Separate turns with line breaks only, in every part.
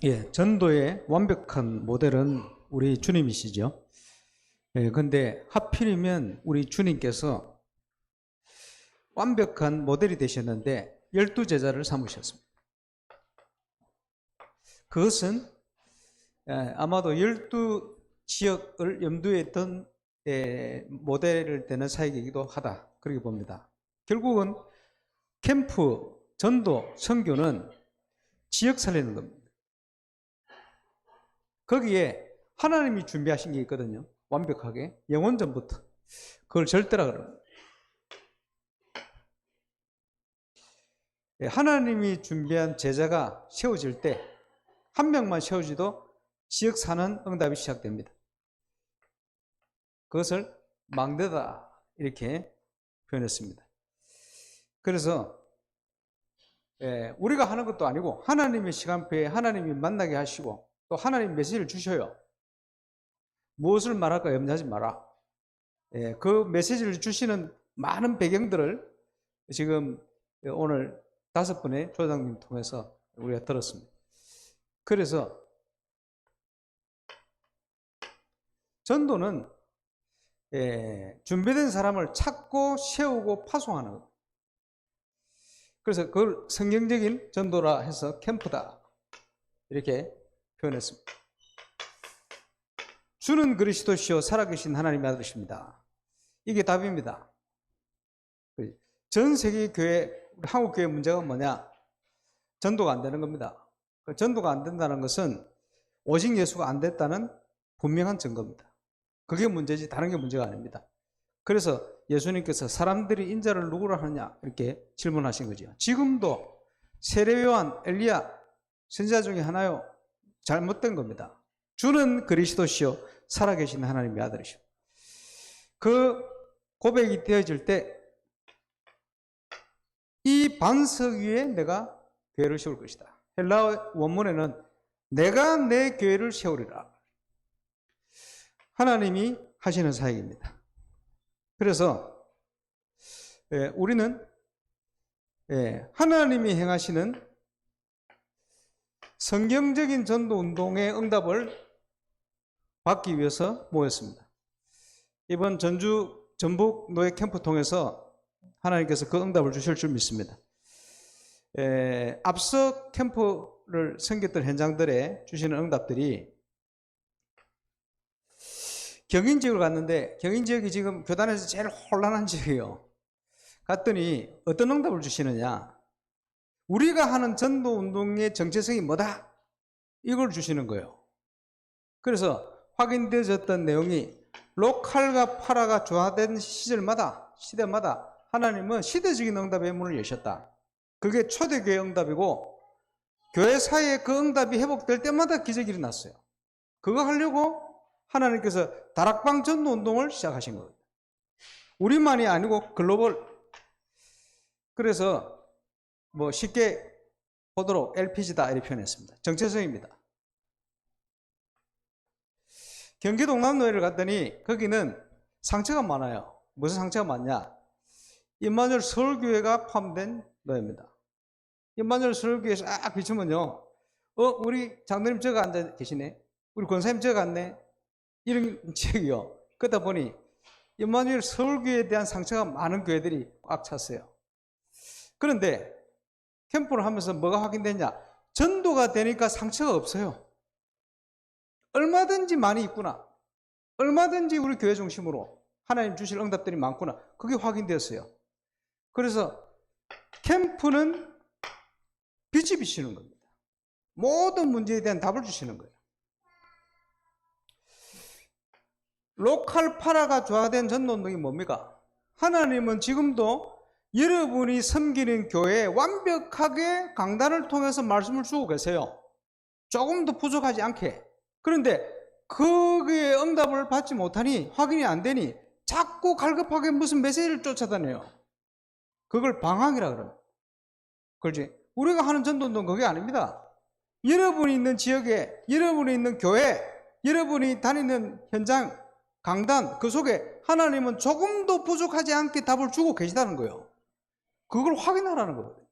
예, 전도의 완벽한 모델은 우리 주님이시죠. 예, 근데 하필이면 우리 주님께서 완벽한 모델이 되셨는데 12제자를 삼으셨습니다. 그것은 아마도 12지역을 염두에 둔 모델을 되는 사역이기도 하다, 그렇게 봅니다. 결국은 캠프, 전도, 선교는 지역 살리는 겁니다. 거기에 하나님이 준비하신 게 있거든요. 완벽하게 영원전부터. 그걸 절대라 그럽니다. 하나님이 준비한 제자가 세워질 때 한 명만 세워지도 지역 사는 응답이 시작됩니다. 그것을 망대다 이렇게 표현했습니다. 그래서 우리가 하는 것도 아니고 하나님의 시간표에 하나님이 만나게 하시고 또 하나님 메시지를 주셔요. 무엇을 말할까 염려하지 마라. 그 메시지를 주시는 많은 배경들을 지금 오늘 5분의 조장님 통해서 우리가 들었습니다. 그래서 전도는 준비된 사람을 찾고 세우고 파송하는 것. 그래서 그걸 성경적인 전도라 해서 캠프다 이렇게 표현했습니다. 주는 그리스도시요 살아계신 하나님의 아들이십니다. 이게 답입니다. 전 세계 교회, 한국 교회 문제가 뭐냐? 전도가 안 되는 겁니다. 전도가 안 된다는 것은 오직 예수가 안 됐다는 분명한 증거입니다. 그게 문제지 다른 게 문제가 아닙니다. 그래서 예수님께서 사람들이 인자를 누구라 하느냐 이렇게 질문하신 거죠. 지금도 세례 요한, 엘리야 선지자 중에 하나요. 잘못된 겁니다. 주는 그리스도시요 살아계신 하나님의 아들이시오. 그 고백이 되어질 때 이 반석 위에 내가 교회를 세울 것이다. 헬라어 원문에는 내가 내 교회를 세우리라. 하나님이 하시는 사역입니다. 그래서 우리는 하나님이 행하시는 성경적인 전도 운동의 응답을 받기 위해서 모였습니다. 이번 전북 노예 캠프 통해서 하나님께서 그 응답을 주실 줄 믿습니다. 앞서 캠프를 섬겼던 현장들에 주시는 응답들이 경인 지역을 갔는데 경인 지역이 지금 교단에서 제일 혼란한 지역이에요. 갔더니 어떤 응답을 주시느냐? 우리가 하는 전도 운동의 정체성이 뭐다? 이걸 주시는 거예요. 그래서 확인되어졌던 내용이 로컬과 파라가 조화된 시대마다 하나님은 시대적인 응답의 문을 여셨다. 그게 초대교회 응답이고 교회 사이에 그 응답이 회복될 때마다 기적이 일어났어요. 그거 하려고 하나님께서 다락방 전도 운동을 시작하신 거예요. 우리만이 아니고 글로벌. 그래서 쉽게 보도록 LPG다 이렇게 표현했습니다. 정체성입니다. 경기도 동남노예를 갔더니 거기는 상처가 많아요. 무슨 상처가 많냐? 임마누엘 서울교회가 포함된 노예입니다. 임마누엘 서울교회 싹 비추면요, 우리 장로님 저가 앉아 계시네, 우리 권사님 저가 앉네, 이런 지역이요. 그러다 보니 임마누엘 서울교회에 대한 상처가 많은 교회들이 꽉 찼어요. 그런데 캠프를 하면서 뭐가 확인됐냐? 전도가 되니까 상처가 없어요. 얼마든지 많이 있구나. 얼마든지 우리 교회 중심으로 하나님 주실 응답들이 많구나. 그게 확인되었어요. 그래서 캠프는 빛이 비치는 겁니다. 모든 문제에 대한 답을 주시는 거예요. 로컬 파라가 조화된 전도운동이 뭡니까? 하나님은 지금도 여러분이 섬기는 교회에 완벽하게 강단을 통해서 말씀을 주고 계세요. 조금도 부족하지 않게. 그런데 거기에 응답을 받지 못하니, 확인이 안 되니 자꾸 갈급하게 무슨 메시지를 쫓아다녀요. 그걸 방황이라 그래요. 그렇지? 우리가 하는 전도운동 그게 아닙니다. 여러분이 있는 지역에, 여러분이 있는 교회, 여러분이 다니는 현장, 강단, 그 속에 하나님은 조금도 부족하지 않게 답을 주고 계시다는 거예요. 그걸 확인하라는 거거든요.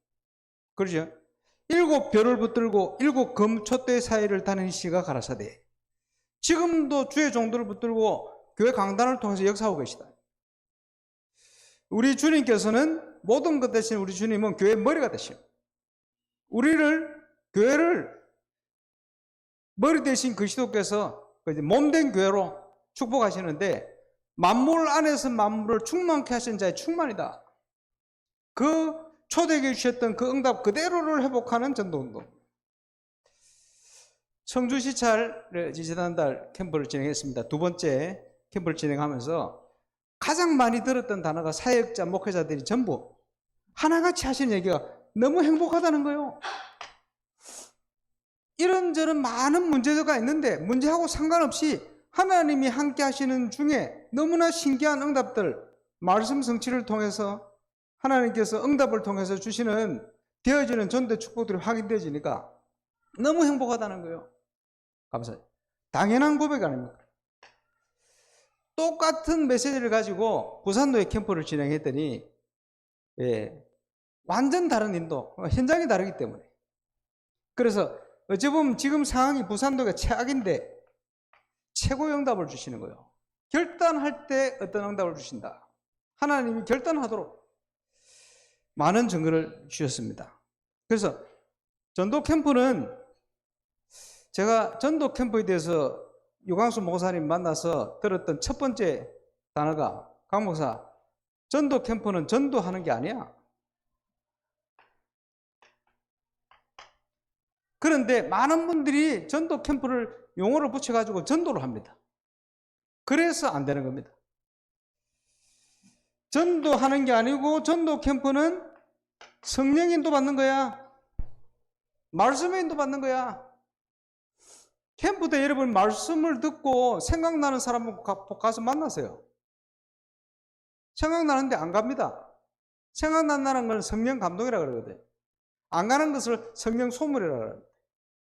그렇죠? 일곱 별을 붙들고 일곱 금촛대 사이를 다니는 시가 가라사대. 지금도 주의 종들을 붙들고 교회 강단을 통해서 역사하고 계시다. 우리 주님께서는 모든 것 대신 우리 주님은 교회의 머리가 되시오. 교회를 머리 대신 그리스도께서 몸된 교회로 축복하시는데, 만물 안에서 만물을 충만케 하신 자의 충만이다. 그 초대교회 주셨던 그 응답 그대로를 회복하는 전도운동. 청주시찰 지지난달 캠프를 진행했습니다. 두 번째 캠프를 진행하면서 가장 많이 들었던 단어가 사역자, 목회자들이 전부 하나같이 하시는 얘기가 너무 행복하다는 거예요. 이런저런 많은 문제가 있는데 문제하고 상관없이 하나님이 함께 하시는 중에 너무나 신기한 응답들, 말씀 성취를 통해서 하나님께서 응답을 통해서 주시는 되어지는 전대 축복들이 확인되어지니까 너무 행복하다는 거예요. 감사해요. 당연한 고백 아닙니까? 똑같은 메시지를 가지고 부산도에 캠프를 진행했더니 완전 다른 인도, 현장이 다르기 때문에. 그래서 어찌 보면 지금 상황이 부산도가 최악인데 최고의 응답을 주시는 거예요. 결단할 때 어떤 응답을 주신다. 하나님이 결단하도록 많은 증거를 주셨습니다. 그래서 전도 캠프는, 제가 전도 캠프에 대해서 유광수 목사님 만나서 들었던 첫 번째 단어가, 강 목사, 전도 캠프는 전도하는 게 아니야. 그런데 많은 분들이 전도 캠프를 용어를 붙여가지고 전도를 합니다. 그래서 안 되는 겁니다. 전도하는 게 아니고 전도 캠프는 성령 인도 받는 거야. 말씀의 인도 받는 거야. 캠프 때 여러분 말씀을 듣고 생각나는 사람을 가서 만나세요. 생각나는데 안 갑니다. 생각난다는 건 성령 감동이라고 그러거든요. 안 가는 것을 성령 소멸이라고 합니다.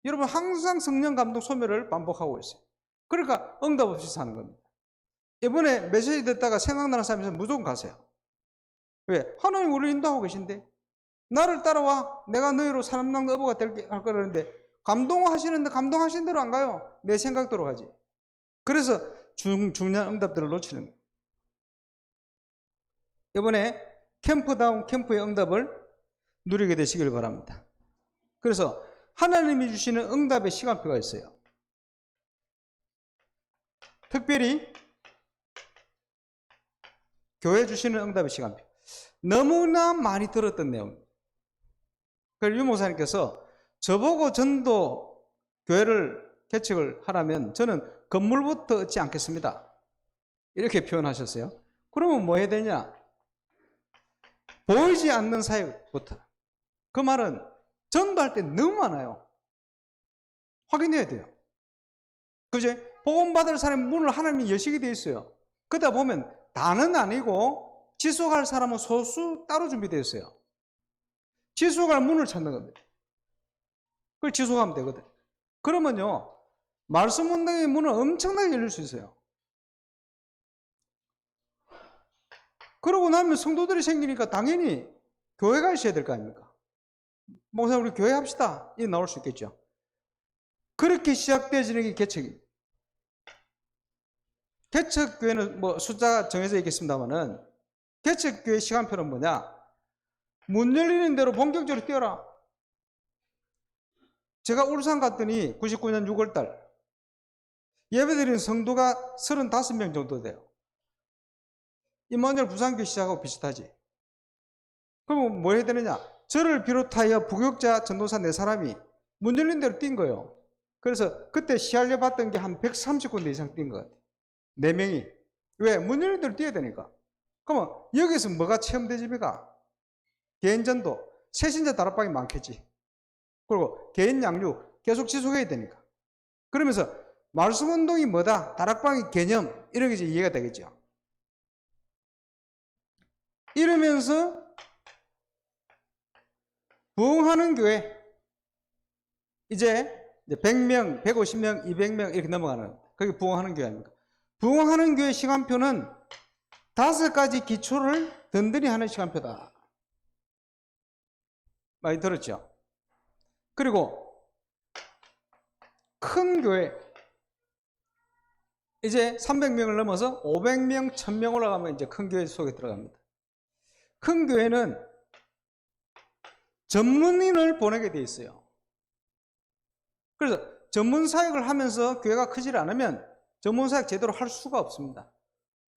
여러분 항상 성령 감동 소멸을 반복하고 있어요. 그러니까 응답 없이 사는 겁니다. 이번에 메시지 듣다가 생각나는 사람이 있으면 무조건 가세요. 왜? 하나님 우리를 인도하고 계신데, 나를 따라와, 내가 너희로 사람당 어부가 될게 할 거라는데 감동하시는데 감동하신 대로 안 가요. 내 생각대로 가지. 그래서 중요한 응답들을 놓치는 거예요. 이번에 캠프다운 캠프의 응답을 누리게 되시길 바랍니다. 그래서 하나님이 주시는 응답의 시간표가 있어요. 특별히 교회 주시는 응답의 시간표. 너무나 많이 들었던 내용. 그래서 유 목사님께서 저보고 전도 교회를 개척을 하라면 저는 건물부터 얻지 않겠습니다. 이렇게 표현하셨어요. 그러면 뭐 해야 되냐? 보이지 않는 사역부터. 그 말은 전도할 때 너무 많아요. 확인해야 돼요. 그죠? 복음받을 사람의 문을 하나님이 여시게 되어 있어요. 그러다 보면 다는 아니고 지속할 사람은 소수 따로 준비되어 있어요. 지속할 문을 찾는 겁니다. 그걸 지속하면 되거든. 그러면요, 말씀 운동의 문은 엄청나게 열릴 수 있어요. 그러고 나면 성도들이 생기니까 당연히 교회가 있어야 될 거 아닙니까? 목사님 우리 교회 합시다. 이게 나올 수 있겠죠. 그렇게 시작되어지는 게 개척입니다. 개척교회는 뭐 숫자가 정해져 있겠습니다만은, 개척교회 시간표는 뭐냐? 문 열리는 대로 본격적으로 뛰어라. 제가 울산 갔더니 99년 6월달 예배드리는 성도가 35명 정도 돼요. 임마누엘 부산교회 시작하고 비슷하지. 그럼 뭐 해야 되느냐? 저를 비롯하여 부교육자 전도사 4사람이 문 열린 대로 뛴 거예요. 그래서 그때 시알려 봤던 게 한 130군데 이상 뛴 것 같아요. 4명이. 왜? 문 열린 대로 뛰어야 되니까. 그러면 여기서 뭐가 체험되집니까? 개인 전도, 새신자 다락방이 많겠지. 그리고 개인 양육 계속 지속해야 되니까. 그러면서 말씀 운동이 뭐다? 다락방의 개념, 이런 게 이제 이해가 되겠죠. 이러면서 부흥하는 교회, 이제 100명, 150명, 200명 이렇게 넘어가는, 그게 부흥하는 교회 아닙니까? 부흥하는 교회 시간표는 5가지 기초를 든든히 하는 시간표다. 많이 들었죠? 그리고 큰 교회, 이제 300명을 넘어서 500명, 1000명 올라가면 이제 큰 교회 속에 들어갑니다. 큰 교회는 전문인을 보내게 돼 있어요. 그래서 전문 사역을 하면서 교회가 크질 않으면 전문 사역 제대로 할 수가 없습니다.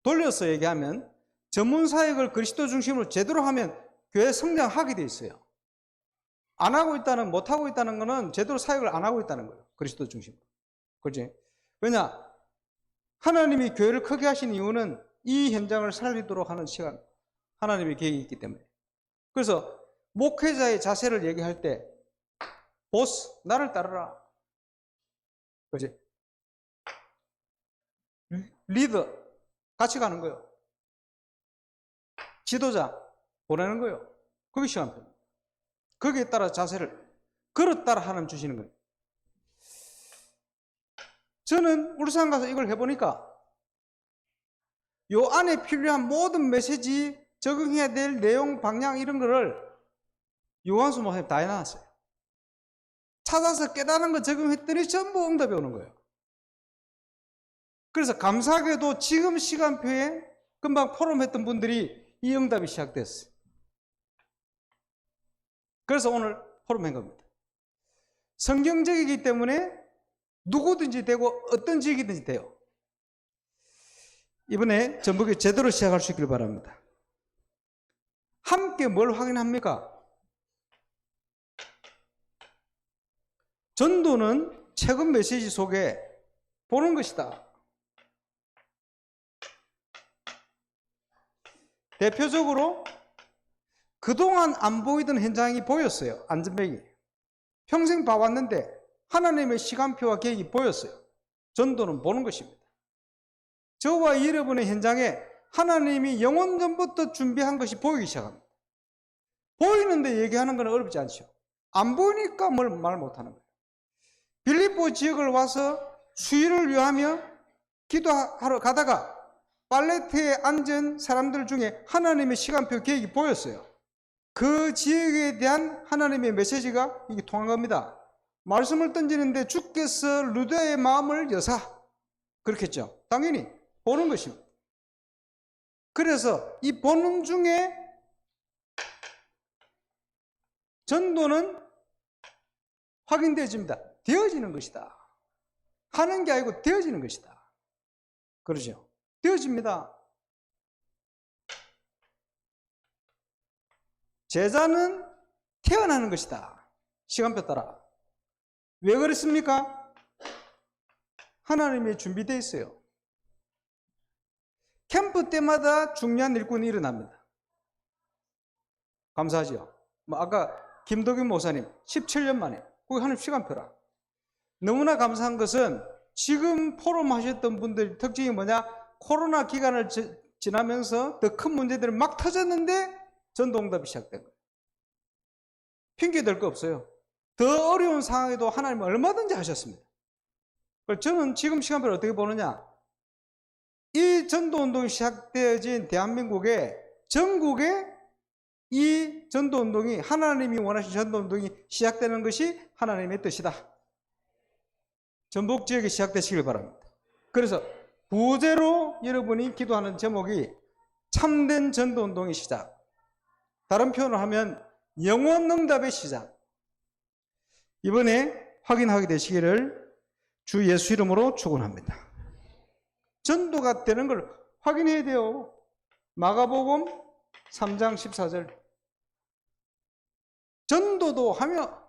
돌려서 얘기하면 전문 사역을 그리스도 중심으로 제대로 하면 교회 성장하게 돼 있어요. 안 하고 있다는, 못 하고 있다는 것은 제대로 사역을 안 하고 있다는 거예요. 그리스도 중심으로. 그렇지? 왜냐? 하나님이 교회를 크게 하신 이유는 이 현장을 살리도록 하는 시간, 하나님의 계획이 있기 때문에. 그래서 목회자의 자세를 얘기할 때 보스, 나를 따르라. 그렇지? 리더, 같이 가는 거예요. 지도자, 보내는 거예요. 그게 시간표입니다. 거기에 따라 자세를 그릇 따라 하나님 주시는 거예요. 저는 울산 가서 이걸 해보니까 요 안에 필요한 모든 메시지, 적응해야 될 내용, 방향 이런 거를 요한수 목사님 다 해놨어요. 찾아서 깨달은 거 적용했더니 전부 응답이 오는 거예요. 그래서 감사하게도 지금 시간표에 금방 포럼했던 분들이 이 응답이 시작됐어요. 그래서 오늘 포럼한 겁니다. 성경적이기 때문에 누구든지 되고 어떤 지역이든지 돼요. 이번에 전북에 제대로 시작할 수 있길 바랍니다. 함께 뭘 확인합니까? 전도는 최근 메시지 속에 보는 것이다. 대표적으로 그동안 안 보이던 현장이 보였어요. 안전벨이. 평생 봐왔는데 하나님의 시간표와 계획이 보였어요. 전도는 보는 것입니다. 저와 여러분의 현장에 하나님이 영원 전부터 준비한 것이 보이기 시작합니다. 보이는데 얘기하는 건 어렵지 않죠. 안 보이니까 뭘 말 못하는 거예요. 빌립보 지역을 와서 수유를 위하며 기도하러 가다가 팔레트에 앉은 사람들 중에 하나님의 시간표 계획이 보였어요. 그 지역에 대한 하나님의 메시지가 이게 통한 겁니다. 말씀을 던지는데 주께서 루다의 마음을 여사, 그렇겠죠. 당연히 보는 것입니다. 그래서 이 보는 중에 전도는 확인되어집니다. 되어지는 것이다. 하는 게 아니고 되어지는 것이다. 그러죠. 되어집니다. 제자는 태어나는 것이다. 시간표 따라. 왜 그렇습니까? 하나님이 준비되어 있어요. 캠프 때마다 중요한 일꾼이 일어납니다. 감사하죠. 아까 김덕윤 목사님 17년 만에 거기 하나님 시간표라. 너무나 감사한 것은 지금 포럼 하셨던 분들 특징이 뭐냐? 코로나 기간을 지나면서 더 큰 문제들이 막 터졌는데 전도응답이 시작된 거예요. 핑계 댈 거 없어요. 더 어려운 상황에도 하나님은 얼마든지 하셨습니다. 저는 지금 시간표를 어떻게 보느냐? 이 전도운동이 시작되어진 대한민국에 전국에 이 전도운동이 하나님이 원하신 전도운동이 시작되는 것이 하나님의 뜻이다. 전북 지역에 시작되시길 바랍니다. 그래서 부제로 여러분이 기도하는 제목이 참된 전도운동의 시작. 다른 표현을 하면 영원응답의 시작. 이번에 확인하게 되시기를 주 예수 이름으로 축원합니다. 전도가 되는 걸 확인해야 돼요. 마가복음 3장 14절. 전도도 하며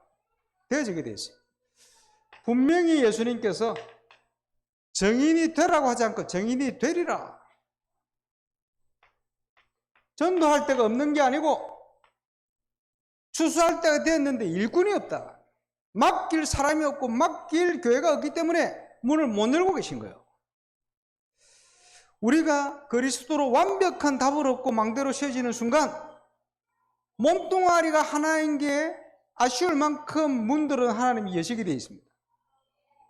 되어지게 되어 있어요. 분명히 예수님께서 정인이 되라고 하지 않고 정인이 되리라. 전도할 데가 없는 게 아니고 추수할 때가 되었는데 일꾼이 없다. 맡길 사람이 없고 맡길 교회가 없기 때문에 문을 못 열고 계신 거예요. 우리가 그리스도로 완벽한 답을 얻고 망대로 세워지는 순간 몸뚱아리가 하나인 게 아쉬울 만큼 문들은 하나님이 여시게 되어 있습니다.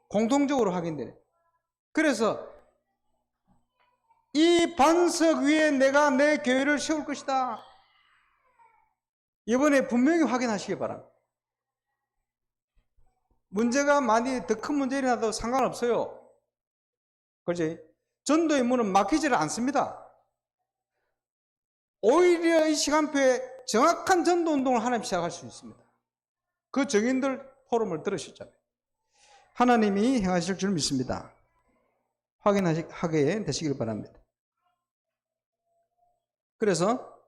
공통적으로 확인되네. 그래서 이 반석 위에 내가 내 교회를 세울 것이다. 이번에 분명히 확인하시기 바랍니다. 문제가 많이 더 큰 문제 일어나도 상관없어요. 그렇지? 전도의 문은 막히지를 않습니다. 오히려 이 시간표에 정확한 전도 운동을 하나님 시작할 수 있습니다. 그 정인들 포럼을 들으셨잖아요. 하나님이 행하실 줄 믿습니다. 확인하게 되시길 바랍니다. 그래서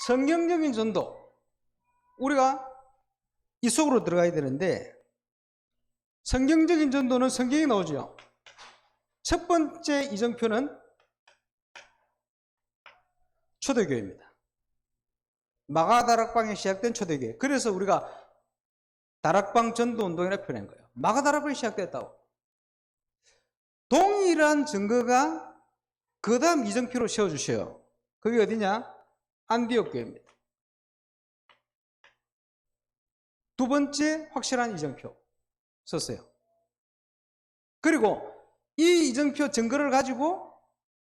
성경적인 전도, 우리가 이 속으로 들어가야 되는데, 성경적인 전도는 성경에 나오죠. 첫 번째 이정표는 초대교회입니다. 마가다락방에 시작된 초대교회. 그래서 우리가 다락방 전도 운동이라고 표현한 거예요. 마가다락방이 시작됐다고. 동일한 증거가 그 다음 이정표로 세워주셔요. 그게 어디냐? 안디옥 교회입니다. 두 번째 확실한 이정표 썼어요. 그리고 이 이정표 증거를 가지고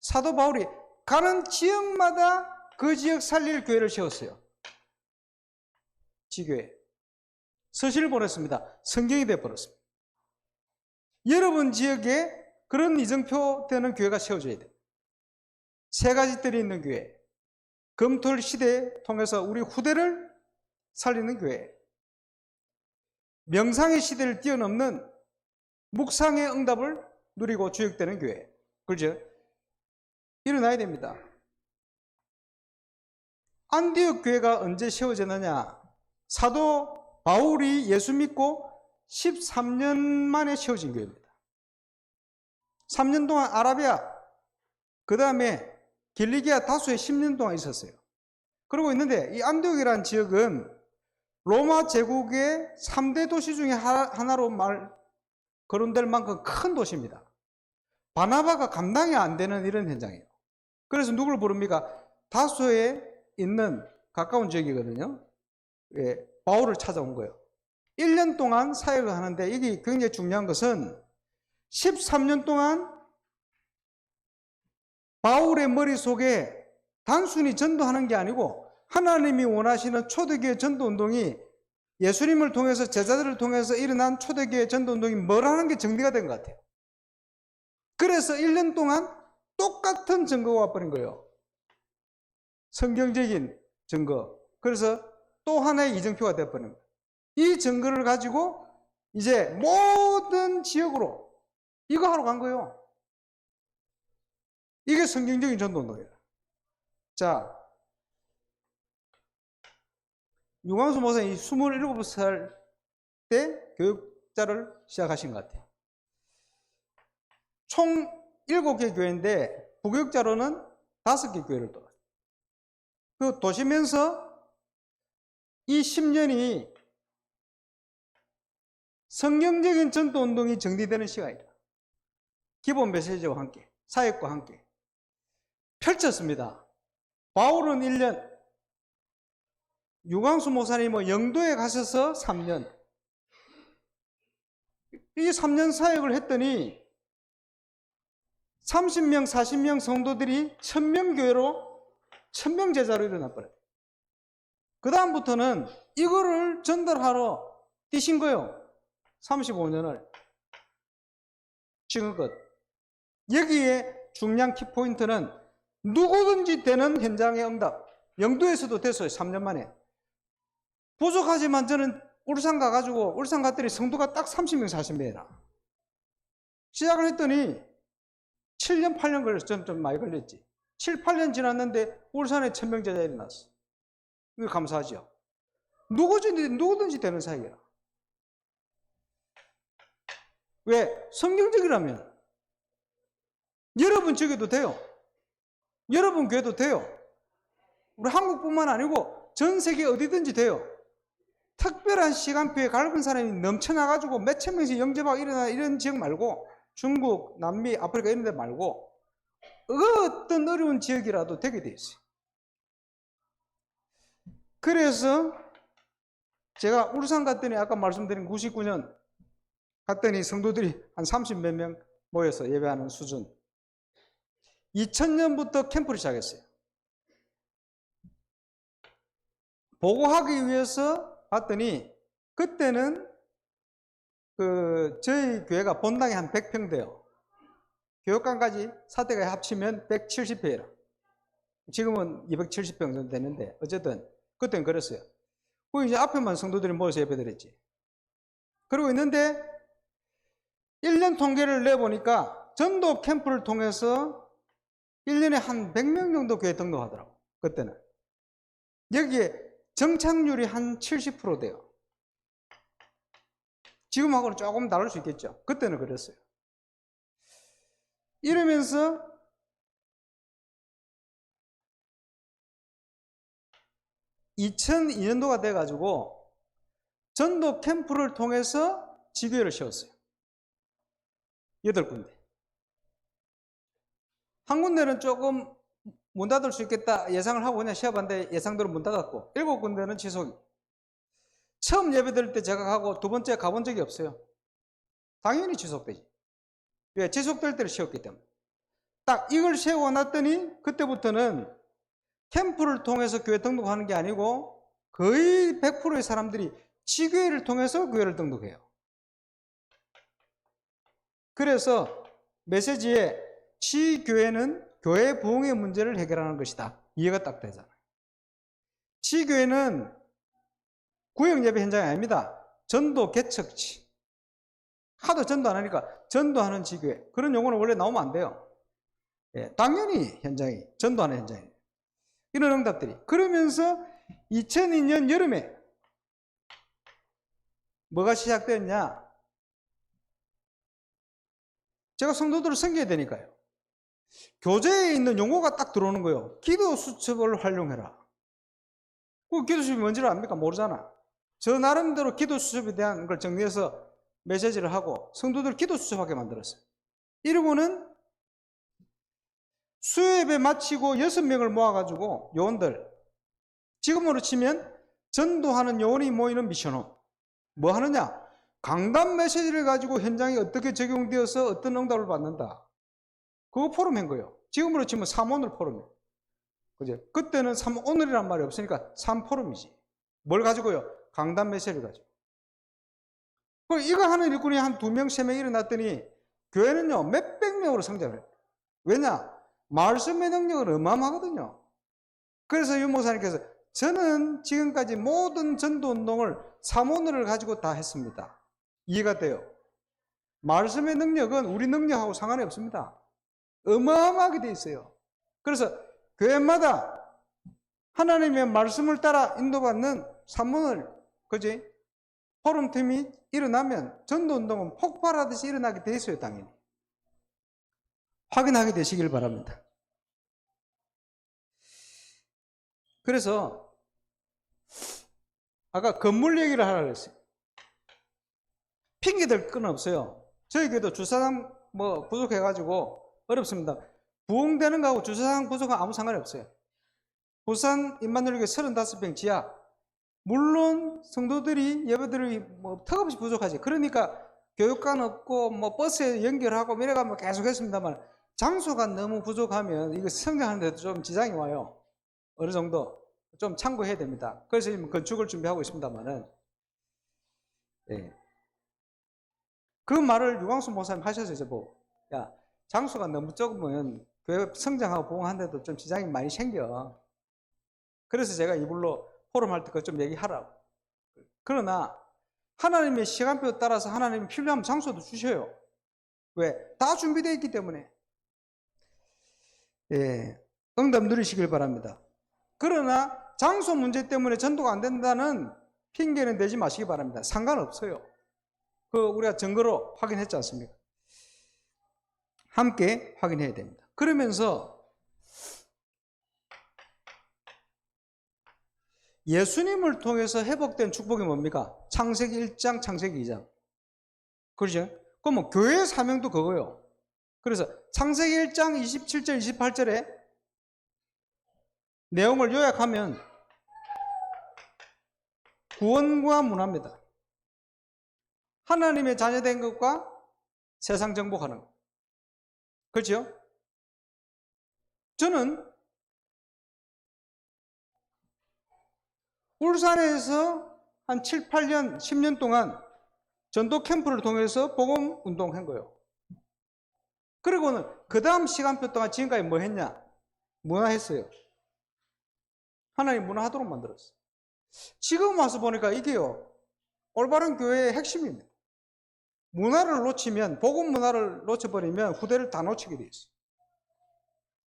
사도 바울이 가는 지역마다 그 지역 살릴 교회를 세웠어요. 지교회. 서신을 보냈습니다. 성경이 되어버렸습니다. 여러분 지역에 그런 이정표 되는 교회가 세워져야 돼요. 세 가지 뜰이 있는 교회. 검토를 시대에 통해서 우리 후대를 살리는 교회. 명상의 시대를 뛰어넘는 묵상의 응답을 누리고 주역되는 교회. 그렇죠? 일어나야 됩니다. 안디옥 교회가 언제 세워졌느냐? 사도 바울이 예수 믿고 13년 만에 세워진 교회입니다. 3년 동안 아라비아, 그 다음에 길리기아 다소에 10년 동안 있었어요. 그러고 있는데 이 안디옥이라는 지역은 로마 제국의 3대 도시 중에 하나로 거론될 만큼 큰 도시입니다. 바나바가 감당이 안 되는 이런 현장이에요. 그래서 누구를 부릅니까? 다소에 있는 가까운 지역이거든요. 예, 바울을 찾아온 거예요. 1년 동안 사역을 하는데 이게 굉장히 중요한 것은 13년 동안 바울의 머릿속에 단순히 전도하는 게 아니고 하나님이 원하시는 초대교회 전도운동이 예수님을 통해서 제자들을 통해서 일어난 초대교회 전도운동이 뭐라는 게 정리가 된 것 같아요. 그래서 1년 동안 똑같은 증거가 와버린 거예요. 성경적인 증거. 그래서 또 하나의 이정표가 되어버린 거예요. 이 증거를 가지고 이제 모든 지역으로 이거 하러 간 거예요. 이게 성경적인 전도운동이에요. 자, 유광수 목사님이 27살 때 교육자를 시작하신 것 같아요. 총 7개 교회인데 부교육자로는 5개 교회를 돌아요. 그 도시면서 이 10년이 성경적인 전도운동이 정리되는 시간이다. 기본 메시지와 함께, 사역과 함께 펼쳤습니다. 바울은 1년, 유광수 목사님은 영도에 가셔서 3년. 이 3년 사역을 했더니 30명, 40명 성도들이 1000명 교회로 1000명 제자로 일어나버려요. 그 다음부터는 이거를 전달하러 뛰신 거예요. 35년을. 지금껏. 여기에 중요한 키포인트는 누구든지 되는 현장의 응답. 영도에서도 됐어요. 3년 만에. 부족하지만 저는 울산 가가지고 울산 갔더니 성도가 딱 30명 40명이라. 시작을 했더니 7년 8년 걸렸어. 좀 많이 걸렸지. 7, 8년 지났는데 울산에 1000명 제자 일어났어. 이거 감사하죠. 누구든지 되는 사역이라. 왜? 성경적이라면 여러분 지역에도 돼요. 여러분 교회도 돼요. 우리 한국뿐만 아니고 전 세계 어디든지 돼요. 특별한 시간표에 갈군 사람이 넘쳐나가지고 몇천 명씩 영접하고 일어나 이런 지역 말고 중국, 남미, 아프리카 이런 데 말고 어떤 어려운 지역이라도 되게 돼 있어요. 그래서 제가 울산 갔더니 아까 말씀드린 99년 갔더니 성도들이 한 30몇 명 모여서 예배하는 수준. 2000년부터 캠프를 시작했어요. 보고하기 위해서 봤더니 그때는 저희 교회가 본당이 한 100평 돼요. 교육관까지 사대가 합치면 170평이라. 지금은 270평 정도 되는데 어쨌든 그때는 그랬어요. 그 이제 앞에만 성도들이 모여서 예배드렸지. 그러고 있는데 1년 통계를 내보니까 전도 캠프를 통해서 1년에 한 100명 정도 교회 등록하더라고. 그때는. 여기에 정착률이 한 70% 돼요. 지금하고는 조금 다를 수 있겠죠. 그때는 그랬어요. 이러면서 2002년도가 돼가지고 전도 캠프를 통해서 지교회를 세웠어요. 8군데. 한 군데는 조금 문 닫을 수 있겠다 예상을 하고 그냥 시합한데 예상대로 문 닫았고 7군데는 지속이. 처음 예배 드릴 때 제가 가고 두 번째 가본 적이 없어요. 당연히 지속되지. 왜? 지속될 때를 세웠기 때문에. 딱 이걸 세워놨더니 그때부터는 캠프를 통해서 교회 등록하는 게 아니고 거의 100%의 사람들이 지교회를 통해서 교회를 등록해요. 그래서 메시지에 지교회는 교회 부흥의 문제를 해결하는 것이다. 이해가 딱 되잖아요. 지교회는 구역 예배 현장이 아닙니다. 전도 개척지. 하도 전도 안 하니까 전도하는 지교회. 그런 용어는 원래 나오면 안 돼요. 예, 당연히 현장이 전도하는 현장이에요. 이런 응답들이. 그러면서 2002년 여름에 뭐가 시작됐냐? 제가 성도들을 섬겨야 되니까요. 교재에 있는 용어가 딱 들어오는 거예요. 기도 수첩을 활용해라. 그 기도 수첩이 뭔지를 압니까? 모르잖아. 저 나름대로 기도 수첩에 대한 걸 정리해서 메시지를 하고 성도들 기도 수첩하게 만들었어요. 이러고는 수요예배 마치고 6명을 모아가지고 요원들, 지금으로 치면 전도하는 요원이 모이는 미션홈. 뭐 하느냐? 강단 메시지를 가지고 현장에 어떻게 적용되어서 어떤 응답을 받는다. 그거 포럼 한 거예요. 지금으로 치면 3오늘 포럼이에요. 그죠? 그때는 3오늘이란 말이 없으니까 3포럼이지. 뭘 가지고요? 강단 메시지를 가지고. 이거 하는 일꾼이 한 2명, 3명 일어났더니 교회는요, 몇백 명으로 성장을 해요. 왜냐? 말씀의 능력은 어마어마하거든요. 그래서 유 목사님께서 저는 지금까지 모든 전도 운동을 3오늘을 가지고 다 했습니다. 이해가 돼요. 말씀의 능력은 우리 능력하고 상관이 없습니다. 어마어마하게 돼 있어요. 그래서 교회마다 하나님의 말씀을 따라 인도받는 3오늘, 그지? 포럼팀이 일어나면 전도운동은 폭발하듯이 일어나게 돼 있어요, 당연히. 확인하게 되시길 바랍니다. 그래서 아까 건물 얘기를 하라고 했어요. 핑계댈 건 없어요. 저희 교회도 주차장 부족해가지고 어렵습니다. 부흥되는 거하고 주차장 부족은 아무 상관이 없어요. 부산 임마누엘교회 35평 지하. 물론 성도들이 예배들이 턱없이 부족하지. 그러니까 교육관 없고 버스에 연결하고 이래가면 계속 했습니다만 장소가 너무 부족하면 이거 성장하는 데도 좀 지장이 와요. 어느 정도 좀 참고해야 됩니다. 그래서 지금 건축을 준비하고 있습니다만은, 예. 그 말을 유광수 목사님 하셔서 이제 야, 장소가 너무 적으면 교회 성장하고 부흥하는데도 좀 지장이 많이 생겨. 그래서 제가 이불로 포럼할 때 그거 좀 얘기하라고. 그러나 하나님의 시간표에 따라서 하나님이 필요하면 장소도 주셔요. 왜? 다 준비되어 있기 때문에. 예, 응답 누리시길 바랍니다. 그러나 장소 문제 때문에 전도가 안 된다는 핑계는 내지 마시기 바랍니다. 상관없어요. 우리가 증거로 확인했지 않습니까? 함께 확인해야 됩니다. 그러면서 예수님을 통해서 회복된 축복이 뭡니까? 창세기 1장, 창세기 2장. 그렇죠? 그럼 교회의 사명도 그거예요. 그래서 창세기 1장 27절, 28절에 내용을 요약하면 구원과 문화입니다. 하나님의 자녀된 것과 세상 정복하는 것. 그렇죠? 저는 울산에서 한 7, 8년, 10년 동안 전도 캠프를 통해서 복음 운동한 거예요. 그리고는 그 다음 시간표 동안 지금까지 뭐 했냐? 문화했어요. 하나님 문화하도록 만들었어요. 지금 와서 보니까 이게요, 올바른 교회의 핵심입니다. 문화를 놓치면, 복음 문화를 놓쳐버리면 후대를 다 놓치게 돼 있어요.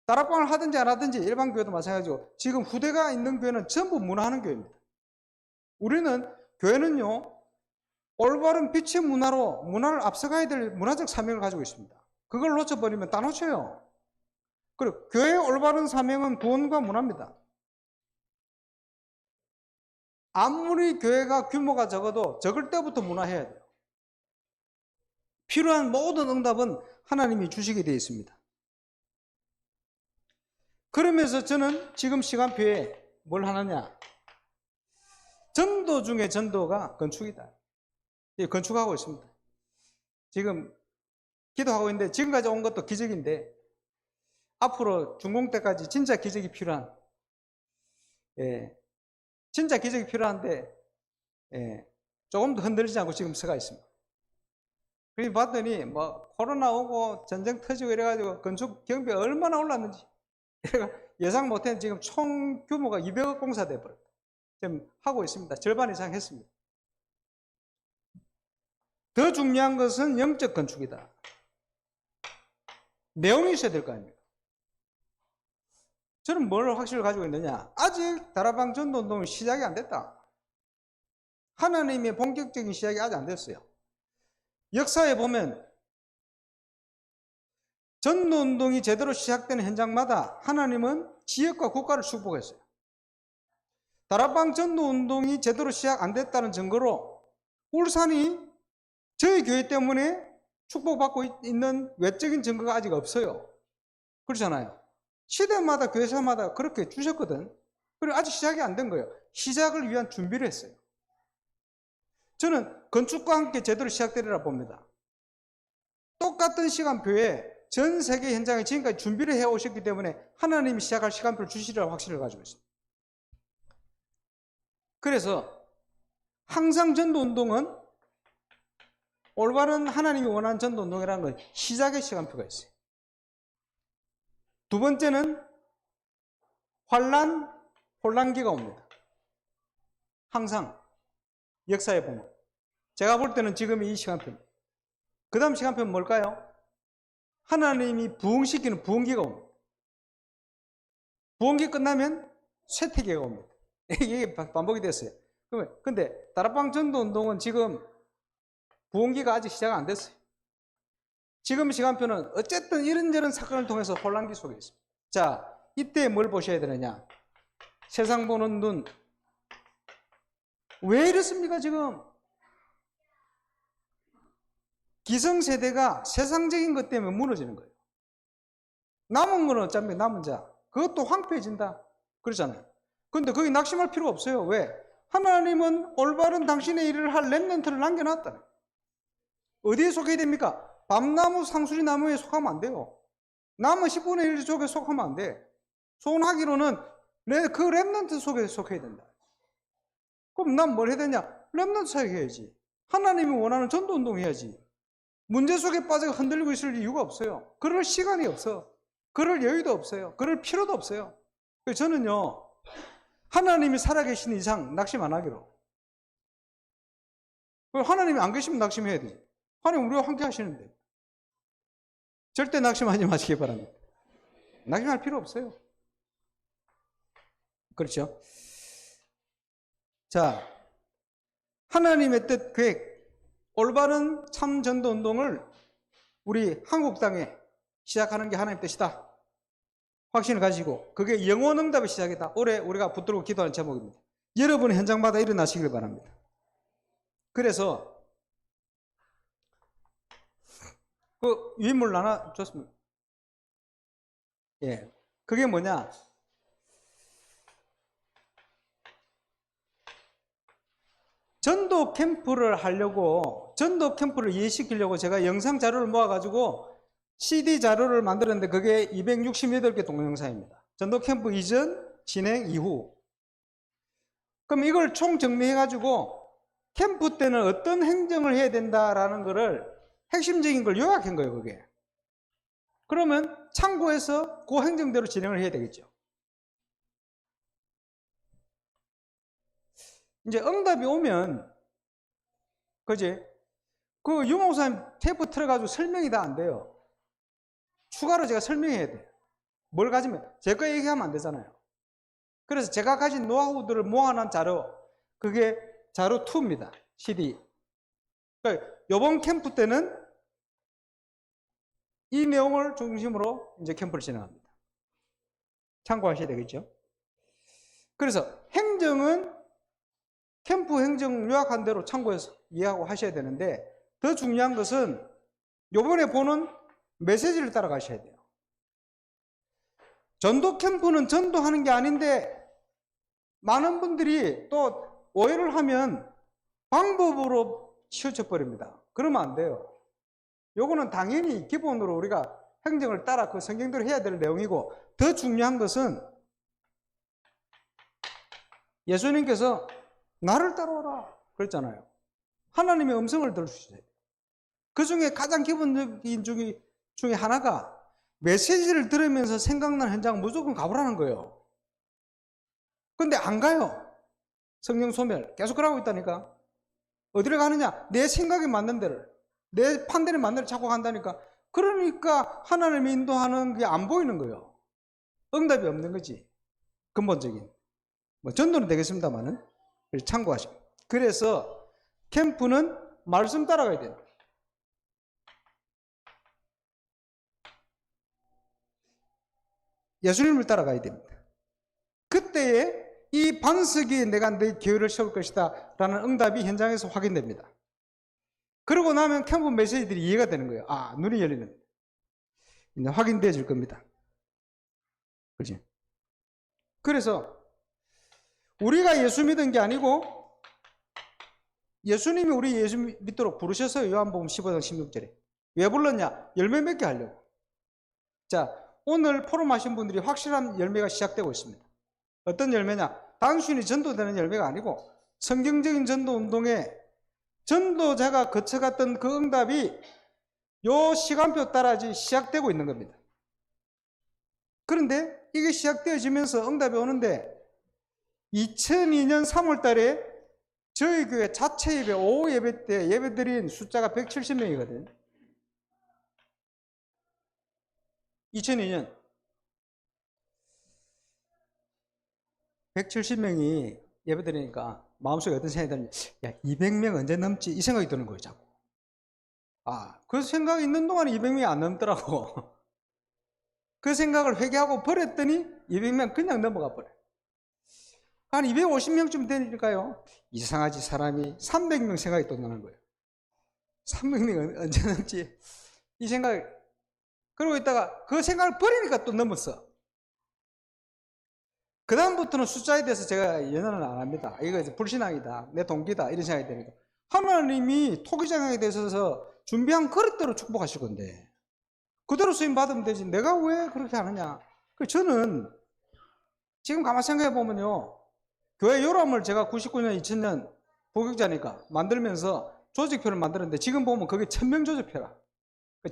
다락방을 하든지 안 하든지 일반 교회도 마찬가지고 지금 후대가 있는 교회는 전부 문화하는 교회입니다. 우리는 교회는요, 올바른 빛의 문화로 문화를 앞서가야 될 문화적 사명을 가지고 있습니다. 그걸 놓쳐버리면 다 놓쳐요. 그리고 교회의 올바른 사명은 구원과 문화입니다. 아무리 교회가 규모가 적어도 적을 때부터 문화해야 돼요. 필요한 모든 응답은 하나님이 주시게 되어 있습니다. 그러면서 저는 지금 시간표에 뭘 하느냐? 전도 중에 전도가 건축이다. 건축하고 있습니다. 지금 기도하고 있는데 지금까지 온 것도 기적인데 앞으로 중공 때까지 진짜 기적이 필요한, 진짜 기적이 필요한데 조금 더 흔들리지 않고 지금 서가 있습니다. 그래서 봤더니 뭐 코로나 오고 전쟁 터지고 이래가지고 건축 경비 얼마나 올랐는지 예상 못했는데 지금 총 규모가 200억 공사 돼버렸다. 지금 하고 있습니다. 절반 이상 했습니다. 더 중요한 것은 영적 건축이다. 내용이 있어야 될 거 아닙니까? 저는 뭘 확신을 가지고 있느냐? 아직 다락방 전도 운동은 시작이 안 됐다. 하나님의 본격적인 시작이 아직 안 됐어요. 역사에 보면 전도 운동이 제대로 시작되는 현장마다 하나님은 지역과 국가를 축복했어요. 다락방 전도 운동이 제대로 시작 안 됐다는 증거로 울산이 저희 교회 때문에 축복받고 있는 외적인 증거가 아직 없어요. 그렇잖아요. 시대마다 교회사마다 그렇게 주셨거든. 그리고 아직 시작이 안 된 거예요. 시작을 위한 준비를 했어요. 저는 건축과 함께 제대로 시작되리라 봅니다. 똑같은 시간표에 전 세계 현장에 지금까지 준비를 해오셨기 때문에 하나님이 시작할 시간표를 주시리라고 확신을 가지고 있습니다. 그래서 항상 전도운동은 올바른 하나님이 원하는 전도운동이라는 건 시작의 시간표가 있어요. 두 번째는 혼란기가 옵니다. 항상 역사에 보면 제가 볼 때는 지금 이 시간표입니다. 그 다음 시간표는 뭘까요? 하나님이 부흥시키는 부흥기가 옵니다. 부흥기 끝나면 쇠퇴기가 옵니다. 이게 반복이 됐어요. 근데 다락방 전도운동은 지금 부흥기가 아직 시작 안 됐어요. 지금 시간표는 어쨌든 이런저런 사건을 통해서 혼란기 속에 있습니다. 자, 이때 뭘 보셔야 되느냐? 세상 보는 눈. 왜 이렇습니까 지금? 기성세대가 세상적인 것 때문에 무너지는 거예요. 남은 거는 어차피 남은 자. 그것도 황폐해진다. 그러잖아요. 근데 거기 낙심할 필요가 없어요. 왜? 하나님은 올바른 당신의 일을 할 렘넌트를 남겨놨다. 어디에 속해야 됩니까? 밤나무, 상수리 나무에 속하면 안 돼요. 남은 10분의 1 쪽에 속하면 안 돼. 소원하기로는 그 렘넌트 속에 속해야 된다. 그럼 난 뭘 해야 되냐? 렘넌트 사역해야지. 하나님이 원하는 전도운동 해야지. 문제 속에 빠져 흔들리고 있을 이유가 없어요. 그럴 시간이 없어. 그럴 여유도 없어요. 그럴 필요도 없어요. 그래서 저는요, 하나님이 살아계신 이상 낙심 안 하기로. 하나님이 안 계시면 낙심해야 되지. 하나님 우리와 함께 하시는데. 절대 낙심하지 마시기 바랍니다. 낙심할 필요 없어요. 그렇죠? 자, 하나님의 뜻, 계획, 올바른 참 전도 운동을 우리 한국 땅에 시작하는 게 하나님의 뜻이다. 확신을 가지고 그게 영원 응답의 시작이다. 올해 우리가 붙들고 기도하는 제목입니다. 여러분의 현장마다 일어나시길 바랍니다. 그래서 그 유인물 하나 줬습니다. 예, 그게 뭐냐? 전도 캠프를 하려고, 전도 캠프를 이해시키려고 제가 영상 자료를 모아가지고 CD 자료를 만들었는데 그게 268개 동영상입니다. 전도 캠프 이전, 진행, 이후. 그럼 이걸 총정리해가지고 캠프 때는 어떤 행정을 해야 된다라는 거를 핵심적인 걸 요약한 거예요, 그게. 그러면 참고해서 그 행정대로 진행을 해야 되겠죠. 이제 응답이 오면, 그지? 그 유목사님 테이프 틀어가지고 설명이 다 안 돼요. 추가로 제가 설명해야 돼요. 뭘 가지면, 제 거 얘기하면 안 되잖아요. 그래서 제가 가진 노하우들을 모아놓은 자료, 그게 자료 2입니다. CD. 그러니까 이번 캠프 때는 이 내용을 중심으로 이제 캠프를 진행합니다. 참고하셔야 되겠죠. 그래서 행정은 캠프 행정 요약한 대로 참고해서 이해하고 하셔야 되는데, 더 중요한 것은 요번에 보는 메시지를 따라가셔야 돼요. 전도 캠프는 전도하는 게 아닌데, 많은 분들이 또 오해를 하면 방법으로 치우쳐 버립니다. 그러면 안 돼요. 요거는 당연히 기본으로 우리가 행정을 따라 그 성경대로 해야 될 내용이고, 더 중요한 것은 예수님께서 나를 따라오라 그랬잖아요. 하나님의 음성을 들으시죠. 그 중에 가장 기본적인 중에 하나가 메시지를 들으면서 생각나는 현장 무조건 가보라는 거예요. 근데 안 가요. 성령 소멸 계속 그러고 있다니까. 어디를 가느냐? 내 생각에 맞는 데를, 내 판단에 맞는 데를 찾고 간다니까. 그러니까 하나님이 인도하는 게 안 보이는 거예요. 응답이 없는 거지. 근본적인. 뭐 전도는 되겠습니다만은. 참고하시고. 그래서 캠프는 말씀 따라가야 돼요. 예수님을 따라가야 됩니다. 그때에 이 반석이 내가 내 교회를 세울 것이다 라는 응답이 현장에서 확인됩니다. 그러고 나면 캠프 메시지들이 이해가 되는 거예요. 아, 눈이 열리는 거예요. 이제 확인되어질 겁니다. 그렇지? 그래서 우리가 예수 믿은 게 아니고 예수님이 우리 예수 믿도록 부르셔서 요한복음 15장 16절에 왜 불렀냐? 열매 맺게 하려고. 자, 오늘 포럼 하신 분들이 확실한 열매가 시작되고 있습니다. 어떤 열매냐? 단순히 전도되는 열매가 아니고 성경적인 전도 운동에 전도자가 거쳐갔던 그 응답이 요 시간표 따라 시작되고 있는 겁니다. 그런데 이게 시작되어지면서 응답이 오는데 2002년 3월 달에 저희 교회 자체 예배, 오후 예배 때 예배드린 숫자가 170명이거든요. 2002년 170명이 예배드리니까 마음속에 어떤 생각이 드는지, 야, 200명 언제 넘지? 이 생각이 드는 거예요, 자꾸. 아, 그 생각이 있는 동안에 200명이 안 넘더라고. 그 생각을 회개하고 버렸더니 200명 그냥 넘어가 버려요. 한 250명쯤 되니까요, 이상하지, 사람이 300명 생각이 또 나는 거예요. 300명 언제 넘지? 이 생각, 그러고 있다가 그 생각을 버리니까 또 넘었어. 그 다음부터는 숫자에 대해서 제가 연연은 안 합니다. 이거 이제 불신앙이다, 내 동기다, 이런 생각이 드니까. 하나님이 토기장에 대해서 준비한 그릇대로 축복하실 건데 그대로 쓰임 받으면 되지 내가 왜 그렇게 하느냐. 저는 지금 가만 생각해 보면요, 교회 요람을 제가 99년 2000년 부교육자니까 만들면서 조직표를 만들었는데 지금 보면 그게 1000명 조직표라.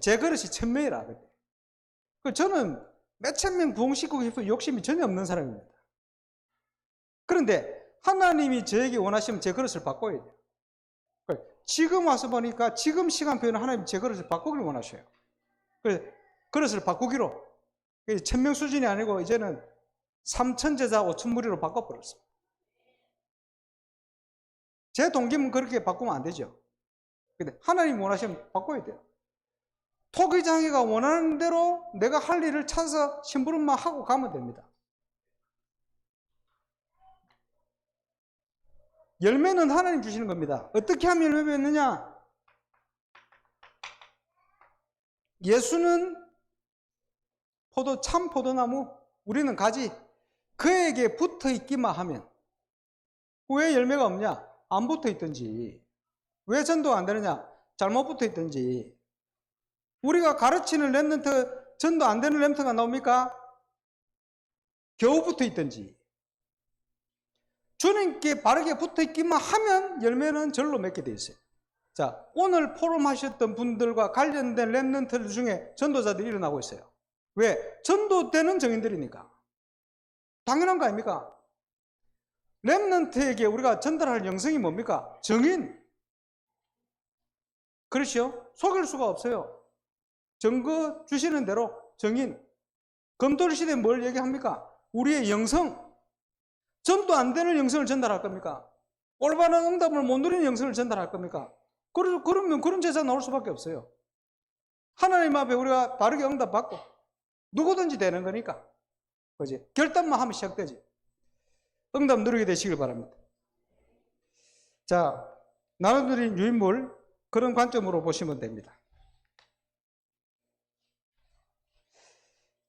제 그릇이 1000명이라. 저는 몇천 명 부흥시키고 싶은 욕심이 전혀 없는 사람입니다. 그런데 하나님이 저에게 원하시면 제 그릇을 바꿔야 돼요. 지금 와서 보니까 지금 시간표에는 하나님 제 그릇을 바꾸기를 원하셔요. 그래서 그릇을 바꾸기로 1000명 수준이 아니고 이제는 3000 제자 5000 무리로 바꿔버렸습니다. 제 동기면 그렇게 바꾸면 안 되죠. 근데 하나님 원하시면 바꿔야 돼요. 토기장애가 원하는 대로 내가 할 일을 찾아서 심부름만 하고 가면 됩니다. 열매는 하나님 주시는 겁니다. 어떻게 하면 열매 맺느냐? 예수는 참 포도나무, 우리는 가지. 그에게 붙어 있기만 하면. 왜 열매가 없냐? 안 붙어 있든지. 왜 전도가 안 되느냐? 잘못 붙어 있든지. 우리가 가르치는 렘넌트, 전도 안 되는 렘넌트가 나옵니까? 겨우 붙어 있든지. 주님께 바르게 붙어있기만 하면 열매는 절로 맺게 돼 있어요. 자, 오늘 포럼하셨던 분들과 관련된 렘넌트들 중에 전도자들이 일어나고 있어요. 왜? 전도 때는 정인들이니까. 당연한 거 아닙니까? 렘넌트에게 우리가 전달할 영성이 뭡니까? 정인. 그렇죠? 속일 수가 없어요. 증거 주시는 대로 정인. 검토를 시대에 뭘 얘기합니까? 우리의 영성. 전도 안 되는 영성을 전달할 겁니까? 올바른 응답을 못 누리는 영성을 전달할 겁니까? 그러면 그런 제자 나올 수밖에 없어요. 하나님 앞에 우리가 바르게 응답받고 누구든지 되는 거니까. 그지? 결단만 하면 시작되지. 응답 누리게 되시길 바랍니다. 자, 나눠드린 유인물 그런 관점으로 보시면 됩니다.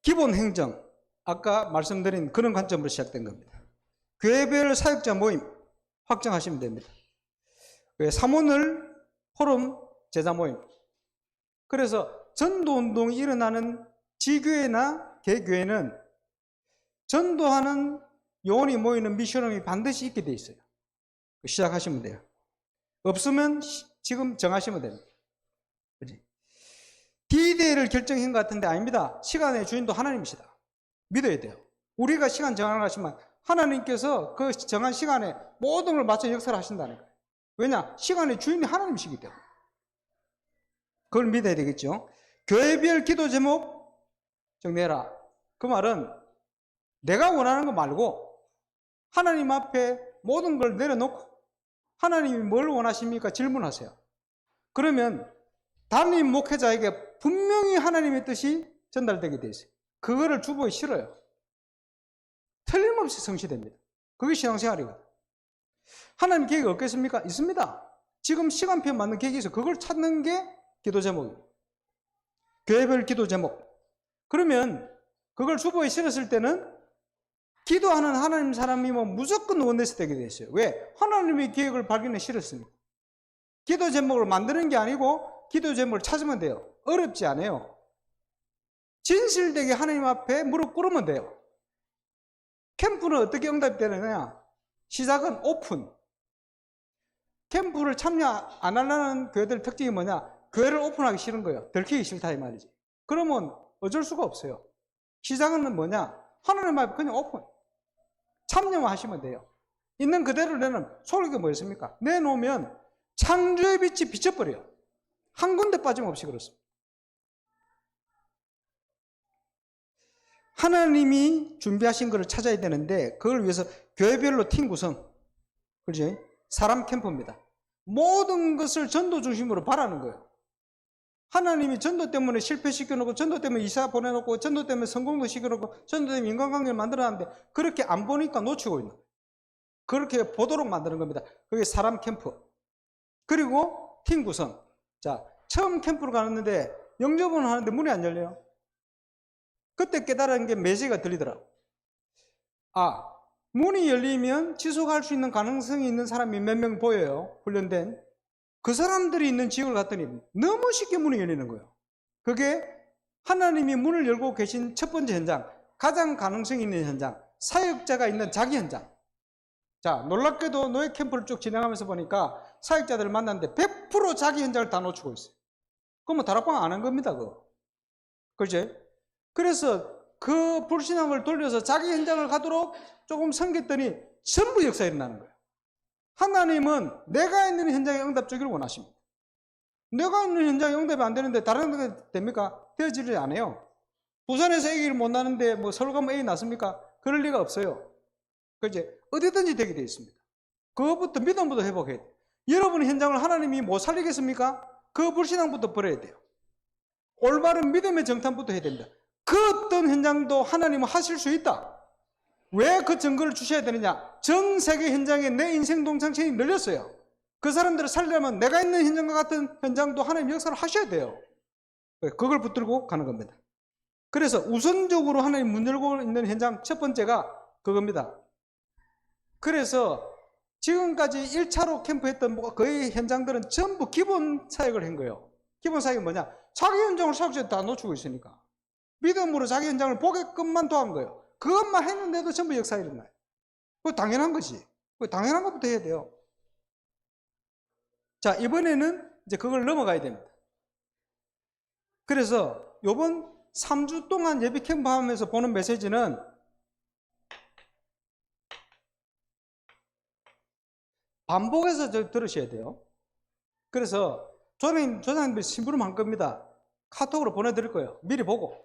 기본 행정, 아까 말씀드린 그런 관점으로 시작된 겁니다. 교회별 사역자 모임 확정하시면 됩니다. 사모늘 포럼 제자 모임. 그래서 전도운동이 일어나는 지교회나 개교회는 전도하는 요원이 모이는 미션홈이 반드시 있게 돼 있어요. 시작하시면 돼요. 없으면 지금 정하시면 됩니다. 그렇지? D-Day를 결정한 것 같은데 아닙니다. 시간의 주인도 하나님이시다. 믿어야 돼요. 우리가 시간 정하시면 하나님께서 그 정한 시간에 모든 걸 맞춰 역사를 하신다는 거예요. 왜냐? 시간의 주인이 하나님이시기 때문에. 그걸 믿어야 되겠죠. 교회별 기도 제목 정리해라. 그 말은 내가 원하는 거 말고 하나님 앞에 모든 걸 내려놓고 하나님이 뭘 원하십니까? 질문하세요. 그러면 담임 목회자에게 분명히 하나님의 뜻이 전달되게 돼 있어요. 그거를 주보에 실어요. 틀림없이 성취됩니다. 그게 신앙생활이거든. 하나님 계획이 없겠습니까? 있습니다. 지금 시간표에 맞는 계획이 있어요. 그걸 찾는 게 기도 제목이에요. 교회별 기도 제목. 그러면 그걸 주보에 실었을 때는 기도하는 하나님 사람이면 무조건 원내스 되게 돼 있어요. 왜? 하나님의 계획을 발견해 실었으니까. 기도 제목을 만드는 게 아니고 기도 제목을 찾으면 돼요. 어렵지 않아요. 진실되게 하나님 앞에 무릎 꿇으면 돼요. 캠프는 어떻게 응답이 되느냐? 시작은 오픈. 캠프를 참여 안 하려는 교회들 특징이 뭐냐? 교회를 오픈하기 싫은 거예요. 들키기 싫다 이 말이지. 그러면 어쩔 수가 없어요. 시작은 뭐냐? 하나님 앞에 그냥 오픈. 참여만 하시면 돼요. 있는 그대로 내는 소리가 뭐였습니까? 내놓으면 창조의 빛이 비춰버려요. 한 군데 빠짐없이 그렇습니다. 하나님이 준비하신 것을 찾아야 되는데 그걸 위해서 교회별로 팀 구성, 그렇죠? 사람 캠프입니다. 모든 것을 전도 중심으로 바라는 거예요. 하나님이 전도 때문에 실패시켜놓고 전도 때문에 이사 보내놓고 전도 때문에 성공도 시켜놓고 전도 때문에 인간관계를 만들어놨는데 그렇게 안 보니까 놓치고 있는 거예요. 그렇게 보도록 만드는 겁니다. 그게 사람 캠프. 그리고 팀 구성. 자, 처음 캠프를 가는데 영접은 하는데 문이 안 열려요. 그때 깨달은 게 메시지가 들리더라고. 아, 문이 열리면 지속할 수 있는 가능성이 있는 사람이 몇 명 보여요. 훈련된. 그 사람들이 있는 지역을 갔더니 너무 쉽게 문이 열리는 거예요. 그게 하나님이 문을 열고 계신 첫 번째 현장, 가장 가능성이 있는 현장, 사역자가 있는 자기 현장. 자, 놀랍게도 노예 캠프를 쭉 진행하면서 보니까 사역자들을 만났는데 100% 자기 현장을 다 놓치고 있어요. 그러면 다락방 안 한 겁니다, 그거. 그렇죠? 그래서 그 불신앙을 돌려서 자기 현장을 가도록 조금 섬겼더니 전부 역사가 일어나는 거예요. 하나님은 내가 있는 현장에 응답 주기를 원하십니다. 내가 있는 현장에 응답이 안 되는데 다른 데 됩니까? 되어지지 않아요. 부산에서 A를 못 나는데 뭐 서울 가면 A 났습니까? 그럴 리가 없어요. 그렇지? 어디든지 되게 되어 있습니다. 그것부터 믿음부터 회복해야 돼요. 여러분의 현장을 하나님이 못 살리겠습니까? 그 불신앙부터 버려야 돼요. 올바른 믿음의 정탐부터 해야 됩니다. 그 어떤 현장도 하나님은 하실 수 있다. 왜 그 증거를 주셔야 되느냐? 전 세계 현장에 내 인생 동창체이 늘렸어요. 그 사람들을 살리려면 내가 있는 현장과 같은 현장도 하나님 역사를 하셔야 돼요. 그걸 붙들고 가는 겁니다. 그래서 우선적으로 하나님 문 열고 있는 현장 첫 번째가 그겁니다. 그래서 지금까지 1차로 캠프했던 거의 현장들은 전부 기본 사역을 한 거예요. 기본 사역이 뭐냐? 자기 현장을 사역자들 다 놓치고 있으니까 믿음으로 자기 현장을 보게끔만 도한 거예요. 그것만 했는데도 전부 역사가 일어나요. 그거 당연한 거지. 당연한 것부터 해야 돼요. 자, 이번에는 이제 그걸 넘어가야 됩니다. 그래서 요번 3주 동안 예비 캠프 하면서 보는 메시지는 반복해서 들으셔야 돼요. 그래서 조장님들 심부름 할 겁니다. 카톡으로 보내드릴 거예요. 미리 보고.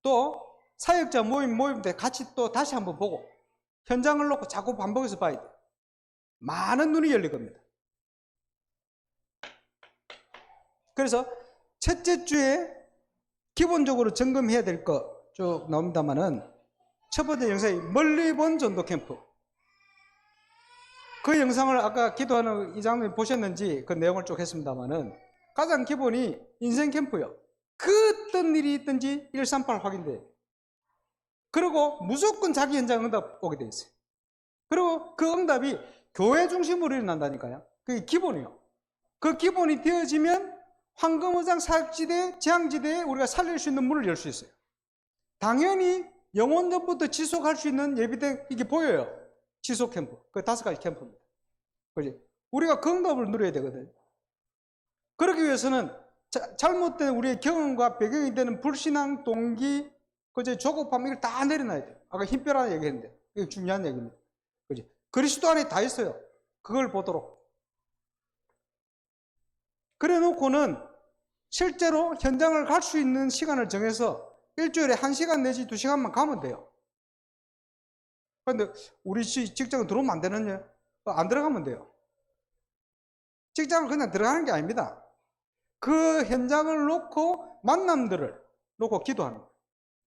또 사역자 모임 때 같이 또 다시 한번 보고 현장을 놓고 자꾸 반복해서 봐야 돼요. 많은 눈이 열릴 겁니다. 그래서 첫째 주에 기본적으로 점검해야 될 거 쭉 나옵니다만은 첫 번째 영상이 멀리 본 전도 캠프. 그 영상을 아까 기도하는 이장님 보셨는지 그 내용을 쭉 했습니다만은 가장 기본이 인생 캠프요. 그 어떤 일이 있든지 138 확인돼요. 그리고 무조건 자기 현장 응답 오게 돼 있어요. 그리고 그 응답이 교회 중심으로 일어난다니까요. 그게 기본이요. 그 기본이 되어지면 황금어장 사역지대, 재앙지대에 우리가 살릴 수 있는 문을 열 수 있어요. 당연히 영원전부터 지속할 수 있는 예비된 이게 보여요. 지속 캠프. 그 5가지 캠프입니다. 그지? 우리가 그 응답을 누려야 되거든요. 그러기 위해서는 잘못된 우리의 경험과 배경이 되는 불신앙, 동기, 그제 조급함 이걸 다 내려놔야 돼요. 아까 힘빼라는 얘기했는데 이게 중요한 얘기입니다. 그지? 그리스도 안에 다 있어요. 그걸 보도록. 그래 놓고는 실제로 현장을 갈 수 있는 시간을 정해서 일주일에 1시간 내지 2시간만 가면 돼요. 그런데 우리 직장은 들어오면 안 되느냐? 안 들어가면 돼요. 직장을 그냥 들어가는 게 아닙니다. 그 현장을 놓고 만남들을 놓고 기도하는 거예요.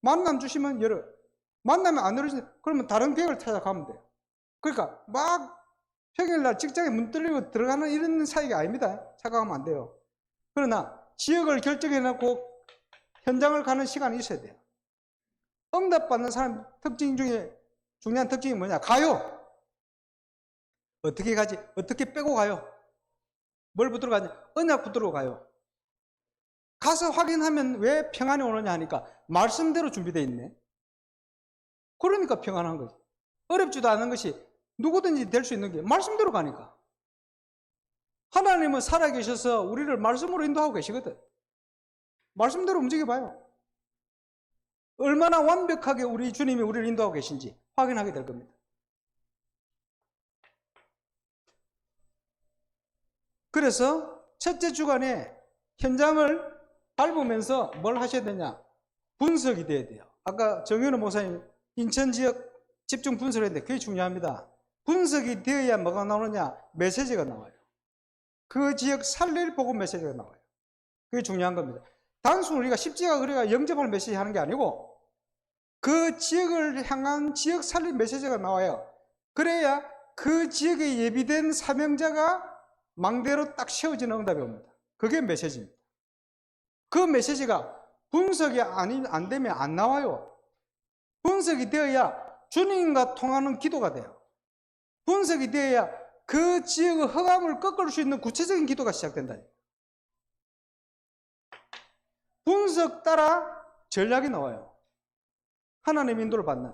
만남 주시면 열어요. 만나면 안 열어지면 그러면 다른 계획을 찾아가면 돼요. 그러니까 막 평일날 직장에 문 뚫리고 들어가는 이런 사이가 아닙니다. 착각하면 안 돼요. 그러나 지역을 결정해놓고 현장을 가는 시간이 있어야 돼요. 응답받는 사람 특징 중에 중요한 특징이 뭐냐? 가요. 어떻게 가지? 어떻게 빼고 가요? 뭘 붙들어 가냐? 언약 붙들어 가요. 가서 확인하면 왜 평안이 오느냐 하니까 말씀대로 준비되어 있네. 그러니까 평안한 거지. 어렵지도 않은 것이 누구든지 될 수 있는 게 말씀대로 가니까. 하나님은 살아계셔서 우리를 말씀으로 인도하고 계시거든. 말씀대로 움직여봐요. 얼마나 완벽하게 우리 주님이 우리를 인도하고 계신지 확인하게 될 겁니다. 그래서 첫째 주간에 현장을 밟으면서 뭘 하셔야 되냐? 분석이 돼야 돼요. 아까 정현우 목사님 인천 지역 집중 분석을 했는데 그게 중요합니다. 분석이 되어야 뭐가 나오느냐? 메시지가 나와요. 그 지역 살릴 복음 메시지가 나와요. 그게 중요한 겁니다. 단순히 우리가 십지가 그래가 영접할 메시지 하는 게 아니고 그 지역을 향한 지역 살릴 메시지가 나와요. 그래야 그 지역에 예비된 사명자가 망대로 딱 세워지는 응답이 옵니다. 그게 메시지입니다. 그 메시지가 분석이 안 되면 안 나와요. 분석이 되어야 주님과 통하는 기도가 돼요. 분석이 되어야 그 지역의 흑암을 꺾을 수 있는 구체적인 기도가 시작된다. 분석 따라 전략이 나와요. 하나님의 인도를 받는.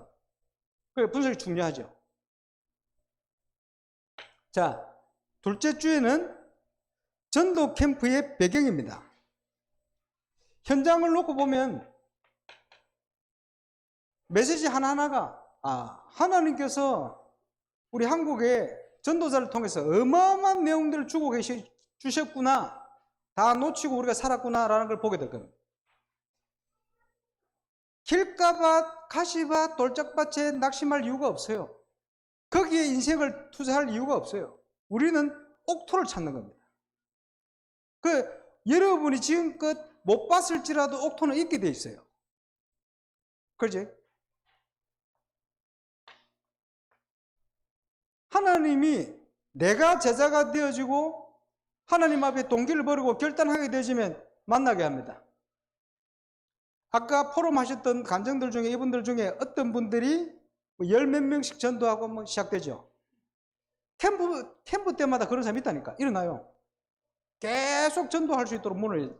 그래, 분석이 중요하죠. 자, 둘째 주에는 전도 캠프의 배경입니다. 현장을 놓고 보면 메시지 하나하나가 하나님께서 우리 한국에 전도자를 통해서 어마어마한 내용들을 주고 주셨구나. 다 놓치고 우리가 살았구나라는 걸 보게 될 겁니다. 길가밭, 가시밭, 돌짝밭에 낙심할 이유가 없어요. 거기에 인생을 투자할 이유가 없어요. 우리는 옥토를 찾는 겁니다. 여러분이 지금껏 못 봤을지라도 옥토는 있게 돼 있어요. 그렇지? 하나님이 내가 제자가 되어지고 하나님 앞에 동기를 버리고 결단하게 되어지면 만나게 합니다. 아까 포럼하셨던 간증들 중에 이분들 중에 어떤 분들이 열 몇 명씩 전도하고 시작되죠. 캠프 때마다 그런 사람이 있다니까. 일어나요. 계속 전도할 수 있도록 문을.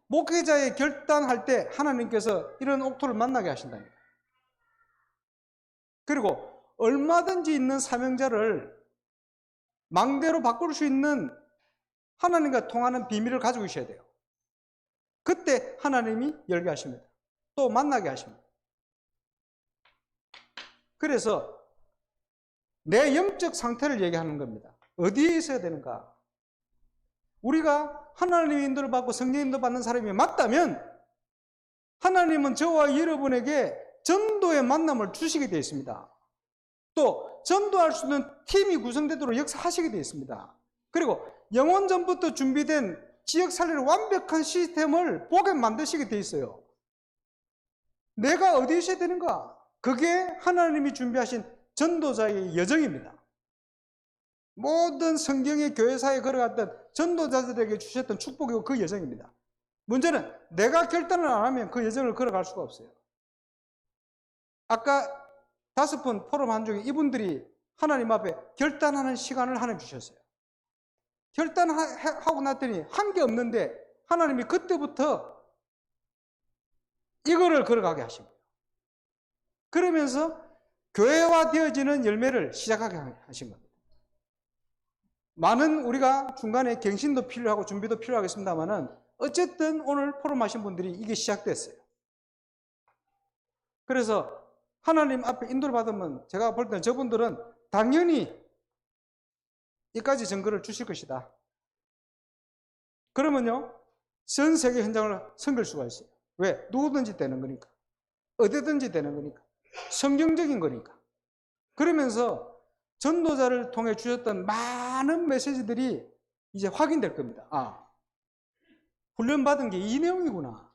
목회자의 결단할 때 하나님께서 이런 옥토를 만나게 하신다니까. 그리고 얼마든지 있는 사명자를 망대로 바꿀 수 있는 하나님과 통하는 비밀을 가지고 있어야 돼요. 그때 하나님이 열게 하십니다. 또 만나게 하십니다. 그래서 내 영적 상태를 얘기하는 겁니다. 어디에 있어야 되는가? 우리가 하나님의 인도를 받고 성령 인도 받는 사람이 맞다면 하나님은 저와 여러분에게 전도의 만남을 주시게 되어 있습니다. 또 전도할 수 있는 팀이 구성되도록 역사하시게 되어 있습니다. 그리고 영원 전부터 준비된 지역 살리는 완벽한 시스템을 보게 만드시게 되어 있어요. 내가 어디에 있어야 되는가? 그게 하나님이 준비하신 전도자의 여정입니다. 모든 성경의 교회사에 걸어갔던 전도자들에게 주셨던 축복이고 그 여정입니다. 문제는 내가 결단을 안 하면 그 여정을 걸어갈 수가 없어요. 아까 5분 포럼 한 중에 이분들이 하나님 앞에 결단하는 시간을 하나님 주셨어요. 결단하고 났더니 한 게 없는데 하나님이 그때부터 이거를 걸어가게 하신 거예요. 그러면서 교회화 되어지는 열매를 시작하게 하신 겁니다. 많은 우리가 중간에 갱신도 필요하고 준비도 필요하겠습니다만은 어쨌든 오늘 포럼 하신 분들이 이게 시작됐어요. 그래서 하나님 앞에 인도를 받으면 제가 볼 때는 저분들은 당연히 이까지 증거를 주실 것이다. 그러면요, 전 세계 현장을 섬길 수가 있어요. 왜? 누구든지 되는 거니까. 어디든지 되는 거니까. 성경적인 거니까. 그러면서 전도자를 통해 주셨던 많은 메시지들이 이제 확인될 겁니다. 아, 훈련받은 게 이 내용이구나.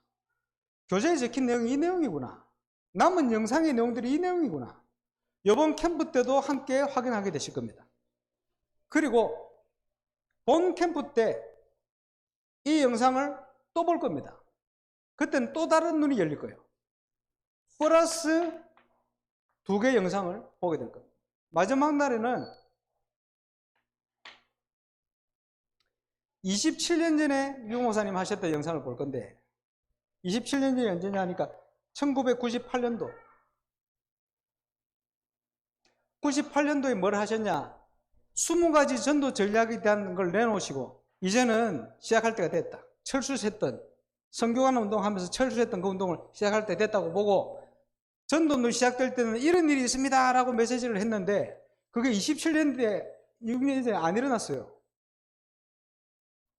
교재에 적힌 내용이 이 내용이구나. 남은 영상의 내용들이 이 내용이구나. 이번 캠프 때도 함께 확인하게 되실 겁니다. 그리고 본 캠프 때 이 영상을 또 볼 겁니다. 그때는 또 다른 눈이 열릴 거예요. 플러스 2개 영상을 보게 될 겁니다. 마지막 날에는 27년 전에 유 목사님 하셨던 영상을 볼 건데 27년 전이 언제냐 하니까 1998년도 98년도에 뭘 하셨냐? 20가지 전도 전략에 대한 걸 내놓으시고 이제는 시작할 때가 됐다. 철수했던 선교관 운동하면서 철수했던 그 운동을 시작할 때 됐다고 보고 전도 운동이 시작될 때는 이런 일이 있습니다 라고 메시지를 했는데 그게 27년대 6년 전에 안 일어났어요.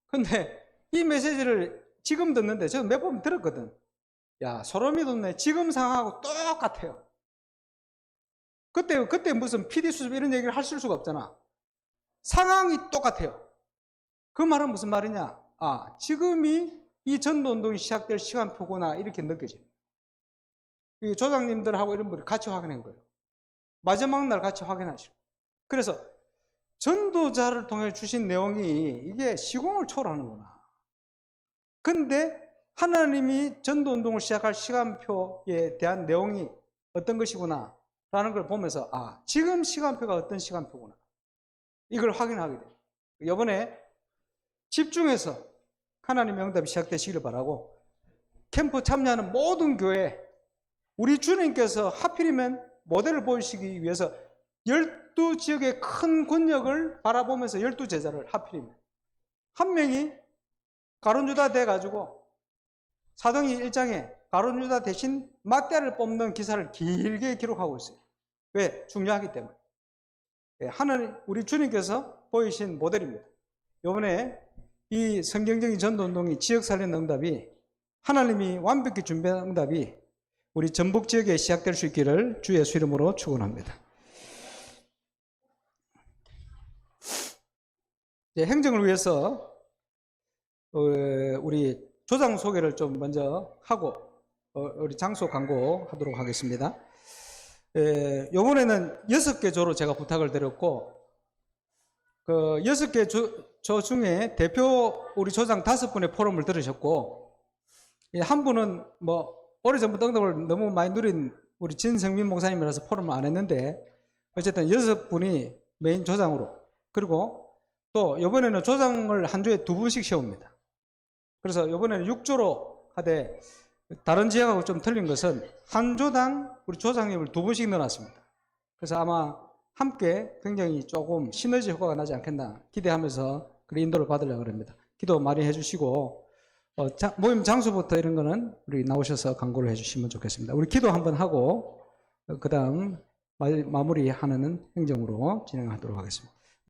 근데 이 메시지를 지금 듣는데 저는 몇 번 들었거든. 야, 소름이 돋네. 지금 상황하고 똑같아요. 그때 무슨 PD 수습 이런 얘기를 하실 수가 없잖아. 상황이 똑같아요. 그 말은 무슨 말이냐? 아, 지금이 이 전도운동이 시작될 시간표구나 이렇게 느껴집니다. 이 조장님들하고 이런 분이 같이 확인한 거예요. 마지막 날 같이 확인하시고. 그래서 전도자를 통해 주신 내용이 이게 시공을 초월하는구나. 근데 하나님이 전도운동을 시작할 시간표에 대한 내용이 어떤 것이구나 라는 걸 보면서 아, 지금 시간표가 어떤 시간표구나. 이걸 확인하게 돼요. 이번에 집중해서 하나님의 응답이 시작되시기를 바라고 캠프 참여하는 모든 교회 우리 주님께서 하필이면 모델을 보이시기 위해서 12지역의 큰 권력을 바라보면서 12제자를 하필이면 한 명이 가룟유다 돼가지고 사도행전 1장에 가룟유다 대신 막대를 뽑는 기사를 길게 기록하고 있어요. 왜? 중요하기 때문에. 하나님 우리 주님께서 보이신 모델입니다. 이번에 이 성경적인 전도운동이 지역살린 응답이 하나님이 완벽히 준비한 응답이 우리 전북 지역에 시작될 수 있기를 주 예수 이름으로 축원합니다. 행정을 위해서 우리 조장 소개를 좀 먼저 하고 우리 장소 광고하도록 하겠습니다. 이번에는 6개 조로 제가 부탁을 드렸고 그 6개 조 중에 대표 우리 조장 5분의 포럼을 들으셨고 한 분은 뭐 오래전부터 응답을 너무 많이 누린 우리 진성민 목사님이라서 포럼을 안 했는데 어쨌든 6분이 메인 조장으로 그리고 또 이번에는 조장을 한 주에 2분씩 세웁니다. 그래서 이번에는 6조로 하되 다른 지역하고 좀 틀린 것은 한 조당 우리 조장님을 2분씩 넣어놨습니다. 그래서 아마 함께 굉장히 조금 시너지 효과가 나지 않겠나 기대하면서 그런 인도를 받으려고 합니다. 기도 많이 해주시고 모임 장소부터 이런 거는 우리 나오셔서 광고를 해주시면 좋겠습니다. 우리 기도 한번 하고 그 다음 마무리하는 행정으로 진행하도록 하겠습니다.